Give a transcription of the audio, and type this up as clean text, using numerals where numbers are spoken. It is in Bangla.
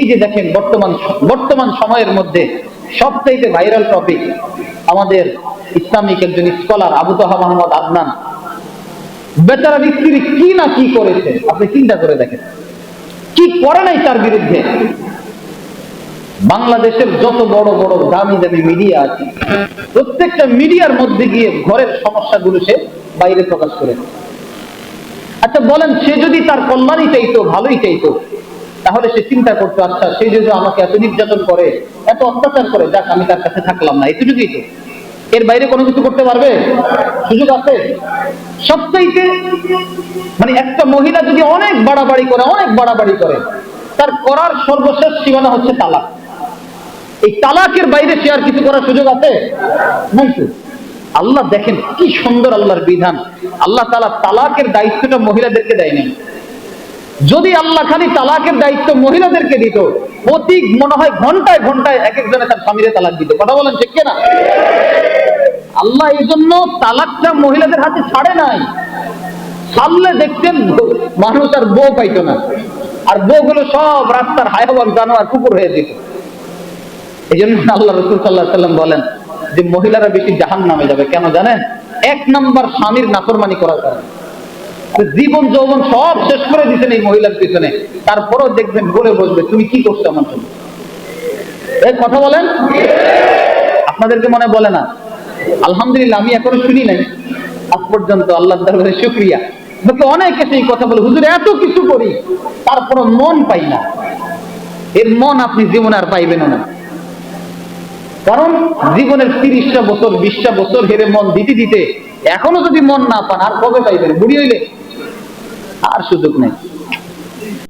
এই যে দেখেন বর্তমান সময়ের মধ্যে সবচাইতে ভাইরাল টপিক আমাদের ইসলামিক একজন স্কলার আবু তাহা মোহাম্মদ আদনান, বেচারা স্ত্রী কি না কি করেছে আপনি চিন্তা করে দেখেন, কি করে নাই তার বিরুদ্ধে। বাংলাদেশের যত বড় বড় দামি দামি মিডিয়া আছে প্রত্যেকটা মিডিয়ার মধ্যে গিয়ে ঘরের সমস্যাগুলো সে বাইরে প্রকাশ করে। আচ্ছা বলেন, সে যদি তার কল্যাণই চাইতো, ভালোই চাইতো, তাহলে সে চিন্তা করতো আচ্ছা সে যদি আমাকে এত নির্যাতন করে, এত অত্যাচার করে, যাক আমি তার কাছে থাকলাম না, এটুকুই তো, এর বাইরে কোনো কিছু করতে পারবে? সুযোগ আছে? সবচাইতে মানে একটা মহিলা যদি অনেক বাড়াবাড়ি করে তার করার সর্বশেষ সীমানা হচ্ছে তালাক। এই তালাকের বাইরে সে আর কিছু করার সুযোগ আছে? নাই তো। আল্লাহ দেখেন কি সুন্দর আল্লাহর বিধান, আল্লাহ তাআলা তালাকের দায়িত্বটা মহিলাদেরকে দেয় নাই। যদি আল্লাহ খালি তালাকের দায়িত্ব মহিলাদেরকে দিত, প্রতি মনে হয় ঘন্টায় ঘন্টায় এক একজনে তার স্বামীরে তালাক দিত। কথা বলেন ঠিক কিনা? আল্লাহ এই জন্য তালাকটা মহিলাদের হাতে ছাড়ে নাই। ছাড়লে দেখতেন মানুষ আর বউ পাইতো না, আর বউগুলো সব রাস্তার হায়াওয়ান জানোয়ার কুকুর হয়ে যেত। এই জন্য আল্লাহ রাসূল সাল্লাল্লাহু আলাইহি ওয়াসাল্লাম বলেন যে মহিলারা বেশি জাহান্নামে যাবে। কেন জানেন? এক নাম্বার স্বামীর নাফরমানি করার কারণে। জীবন যৌবন সব শেষ করে দিচ্ছেন এই মহিলার পিছনে, তারপরও দেখবেন বলে বসবে তুমি কি করছো আমার জন্য। এই কথা বলেন, আপনাদেরকে মনে বলে না? আলহামদুলিল্লাহ আমি এখনো শুনি নাই আজ পর্যন্ত, আল্লাহর দরবারে শুকরিয়া। অনেকে সেই কথা বলে, হুজুর এত কিছু করি তারপরও মন পাই না। এর মন আপনি জীবনে আর পাইবেন না, কারণ জীবনের 30টা বছর 20টা বছর হেরে মন দিতে দিতে এখনো যদি মন না পান আর কবে পাইবেন? বুড়ি হইলে আর সুযোগ নেই।